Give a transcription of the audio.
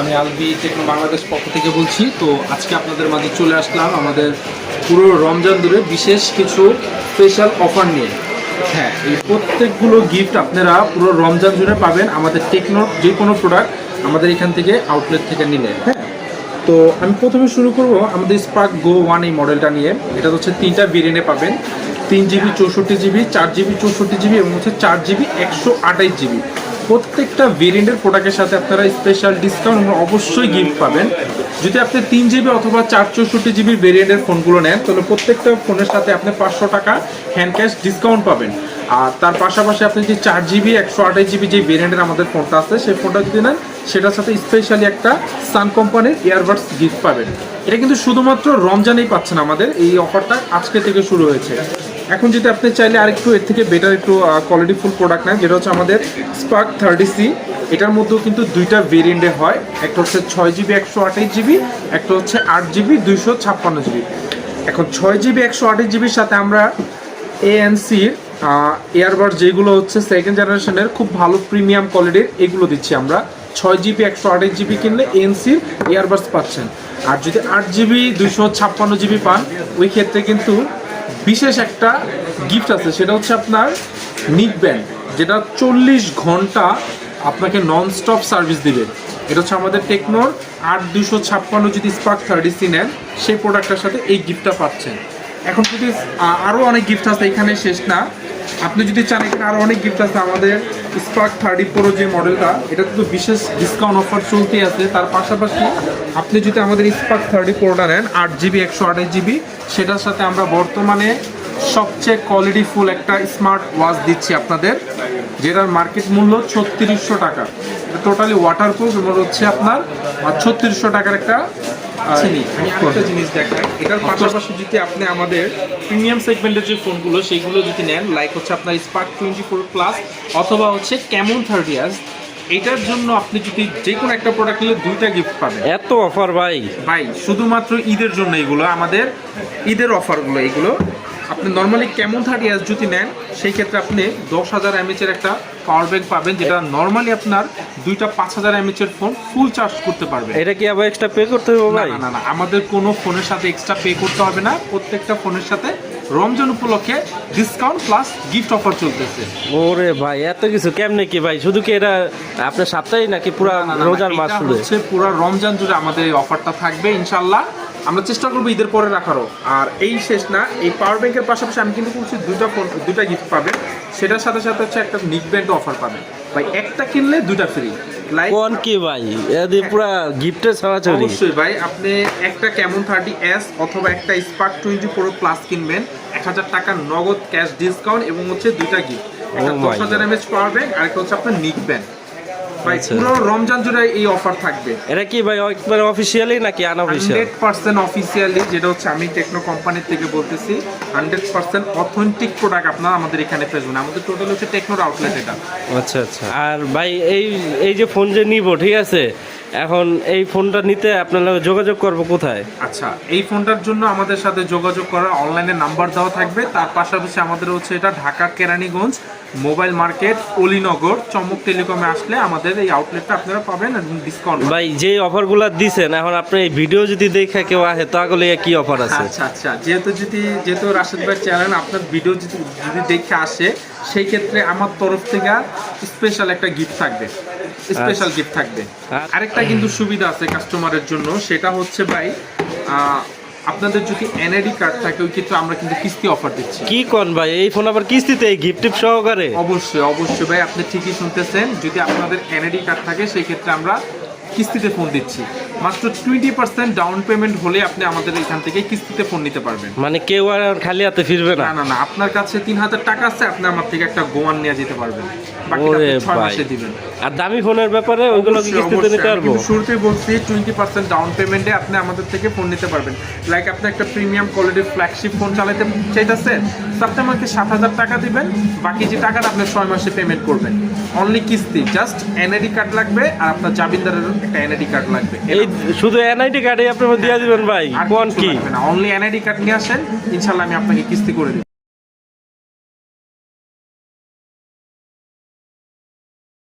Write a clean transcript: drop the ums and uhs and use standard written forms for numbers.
আমি আলবি টেকনো বাংলাদেশ পক্ষ থেকে বলছি। তো আজকে আপনাদের মাঝে চলে আসলাম আমাদের পুরো রমজান ধরে বিশেষ কিছু স্পেশাল অফার নিয়ে। হ্যাঁ, এই প্রত্যেকগুলো গিফট আপনারা পুরো রমজান জুড়ে পাবেন আমাদের টেকনোর যে কোনো প্রোডাক্ট আমাদের এখান থেকে আউটলেট থেকে নিলে। হ্যাঁ, তো আমি প্রথমে শুরু করব আমাদের স্পার্ক গো 1 এই মডেলটা নিয়ে। এটা হচ্ছে 3টা ভেরিয়েন্টে পাবেন, 3GB 64GB, 4GB 64GB এবং হচ্ছে 4GB 128GB। প্রত্যেকটা ভেরিয়েন্টের প্রোডাক্টের সাথে আপনারা স্পেশাল ডিসকাউন্ট এবং অবশ্যই গিফট পাবেন। যদি আপনি 3GB অথবা 464GB ভেরিয়েন্টের ফোনগুলো নেন তাহলে প্রত্যেকটা ফোনের সাথে আপনি 500 টাকা হ্যান্ড ক্যাশ ডিসকাউন্ট পাবেন। আর তার পাশাপাশি আপনি যে 4GB 128GB যে ভেরিয়েন্টের আমাদের ফোনটা আছে সেই ফোনটা যদি নেন সেটার সাথে স্পেশালি একটা সান কোম্পানির ইয়ারবাডস গিফট পাবেন। এটা কিন্তু শুধুমাত্র রমজানেই পাচ্ছেন, আমাদের এই অফারটা আজকে থেকে শুরু হয়েছে। এখন যদি আপনি চাইলে আরেকটু এর থেকে বেটার একটু কোয়ালিটিফুল প্রোডাক্ট নেন, যেটা হচ্ছে আমাদের স্পার্ক 30C। এটার মধ্যেও কিন্তু দুইটা ভেরিয়েন্টে হয়, একটা হচ্ছে 6GB 128GB, একটা হচ্ছে 8GB 256GB। এখন 6GB 128GBর সাথে আমরা ANCর এয়ারবাড যেগুলো হচ্ছে সেকেন্ড জেনারেশনের খুব ভালো প্রিমিয়াম কোয়ালিটির এগুলো দিচ্ছি আমরা। 6GB 128GB কিনলে ANCর এয়ারবাডস পাচ্ছেন। আর যদি 8GB 256GB পান ওই ক্ষেত্রে কিন্তু বিশেষ একটা গিফট আছে, সেটা হচ্ছে আপনার নিক ব্যান্ড, যেটা 40 ঘন্টা আপনাকে নন স্টপ সার্ভিস দিবে। এটা হচ্ছে আমাদের টেকনোর 8256 যদি স্পার্ক 30C নেন সেই প্রোডাক্টটার সাথে এই গিফটটা পাচ্ছেন। এখন যদি আরও অনেক গিফট আছে, এখানে শেষ না, আপনি যদি চান এখানে আরও অনেক গিফট আছে। আমাদের স্পার্ক 30 Pro যে মডেলটা, এটা কিন্তু বিশেষ ডিসকাউন্ট অফার চলতেই আছে। তার পাশাপাশি আপনি যদি আমাদের স্পার্ক 30 Proটা নেন 8GB 128GB, সেটার সাথে আমরা বর্তমানে সবচেয়ে কোয়ালিটিফুল একটা স্মার্ট ওয়াচ দিচ্ছি আপনাদের, যেটার মার্কেট মূল্য 3600 টাকা। টোটালি ওয়াটারপ্রুফ এবং হচ্ছে আপনার 3600 টাকার একটা চিনি। আমি আরেকটা জিনিস দেখাই, এটার পাশাপাশি যদি আপনি আমাদের প্রিমিয়াম সেগমেন্টের যে ফোনগুলো সেইগুলো যদি নেন, লাইক হচ্ছে আপনার স্পার্ক 24 প্লাস অথবা হচ্ছে ক্যামন 30S, এটার জন্য আপনি যদি যে কোনো একটা প্রোডাক্ট নিলে দুইটা গিফট পাবেন। এত অফার ভাই শুধুমাত্র ঈদের জন্য এগুলো আমাদের ঈদের অফারগুলো। এগুলো আপনি নর্মালি ক্যামন 30S যদি নেন সেই ক্ষেত্রে আপনি 10,000 mAh এর একটা পাওয়ার ব্যাংক পাবেন, যেটা নর্মালি আপনার দুইটা 5000 mAh এর ফোন ফুল চার্জ করতে পারবে। এটা কি আবার এক্সট্রা পে করতে হবে ভাই? না, আমাদের কোনো ফোনের সাথে এক্সট্রা পে করতে হবে না। প্রত্যেকটা ফোনের সাথে রমজান উপলক্ষে ডিসকাউন্ট প্লাস গিফট অফার চলতেছে। ওরে ভাই, এত কিছু কেমনে কি ভাই? শুধু কি এটা আপনার সপ্তাহে নাকি পুরো রমজান মাস জুড়ে? হচ্ছে পুরো রমজান জুড়ে আমাদের এই অফারটা থাকবে ইনশাআল্লাহ। আমরা চেষ্টা করবো ঈদের পরে রাখারও। আর এই শেষ না, এই পাওয়ার ব্যাংকের পাশাপাশি আমি কিন্তু বলছি দুইটা গিফট পাবেন। সেটার সাথে সাথে হচ্ছে একটা নিক ব্যান্ড অফার পাবেন ভাই, একটা কিনলে দুইটা ফ্রি। কোন কি ভাই, এদি পুরো গিফটের ছড়াছড়ি। অবশ্যই ভাই, আপনি একটা ক্যামন 30S অথবা একটা স্পার্ক 20 Pro প্লাস কিনবেন, 1000 টাকা নগদ ক্যাশ ডিসকাউন্ট এবং হচ্ছে দুইটা গিফট, একটা 10,000 mAh পাওয়ার ব্যাংক আর একটা হচ্ছে আপনার নিক ব্যান্ড। ভাই পুরো রমজান জুড়ে এই অফার থাকবে। এটা কি ভাই একবারে অফিশিয়ালি নাকি আনঅফিশিয়াল? 100% অফিশিয়ালি, যেটা হচ্ছে আমি টেকনো কোম্পানির থেকে বলতেছি। 100% অথেন্টিক প্রোডাক্ট আপনারা আমাদের এখানে পেয়েছেন। আমাদের টোটাল হচ্ছে টেকনোর আউটলেট এটা। আচ্ছা। আর ভাই এই যে ফোন যে নিব, ঠিক আছে, এখন এই ফোনটা নিতে আপনারা যোগাযোগ করবো কোথায়? আচ্ছা, এই ফোনটার জন্য আমাদের সাথে যোগাযোগ করার অনলাইনে নাম্বার দেওয়া থাকবে। তার পাশাপাশি আমাদের হচ্ছে এটা ঢাকা কেরানীগঞ্জ মোবাইল মার্কেট অলিনগর চমক টেলিকমে আসলে আমাদের এই আউটলেটটা আপনারা পাবেন ডিসকাউন্ট। ভাই যে অফারগুলো দিচ্ছেন, এখন আপনি এই ভিডিও যদি দেখে কেউ আসে তাহলে কি অফার আছে? আচ্ছা, যেহেতু রাশেদ ভাই চ্যানেল আপনার ভিডিও যদি দেখে আসে সেই ক্ষেত্রে আমার তরফ থেকে স্পেশাল একটা গিফট থাকবে, স্পেশাল গিফট থাকবে। আরেকটা কিন্তু সুবিধা আছে কাস্টমারের জন্য, সেটা হচ্ছে ভাই আপনাদের যদি এনআইডি কার্ড থাকে ওই ক্ষেত্রে আমরা কিন্তু কিস্তি অফার দিচ্ছি। কি কোন ভাই, এই ফোন আবার কিস্তিতে এই গিফট সহকারে? অবশ্যই ভাই, আপনি ঠিকই শুনতেছেন। যদি আপনাদের এনআইডি কার্ড থাকে সেই ক্ষেত্রে আমরা কিস্তিতে ফোন দিচ্ছি। মাত্র 20% ডাউন পেমেন্ট হলে আপনি আমাদের এখান থেকে কিস্তিতে ফোন নিতে পারবেন। মানে কেউ আর খালি হাতে ফিরবে না? না, আপনার কাছে 3000 টাকা আছে, আপনি আমার থেকে একটা গোয়ান নিয়ে যেতে পারবেন, বাকিটা আপনি 6 মাসে দিবেন। আর দামি ফোনের ব্যাপারে ওইগুলো কি কিস্তিতে নিতে পারবো? শুরুতেই বলছি 20% ডাউন পেমেন্টে আপনি আমাদের থেকে ফোন নিতে পারবেন। লাইক আপনি একটা প্রিমিয়াম কোয়ালিটির ফ্ল্যাগশিপ ফোন চালাতে চাইতেছেন, আপনি আমাকে 7000 টাকা দিবেন, বাকি যে টাকাটা আপনি 6 মাসে পেমেন্ট করবেন। অনলি কিস্তি, জাস্ট এনআইডি কার্ড লাগবে আর আপনার জামিনদারের একটা এনআইডি কার্ড লাগবে। এই শুধু এনআইডি কার্ডে আপনি দিয়ে দিবেন ভাই? কোন কি অনলি এনআইডি কার্ড নিয়ে আসেন, ইনশাআল্লাহ আমি আপনাকে কিস্তি করে দিব।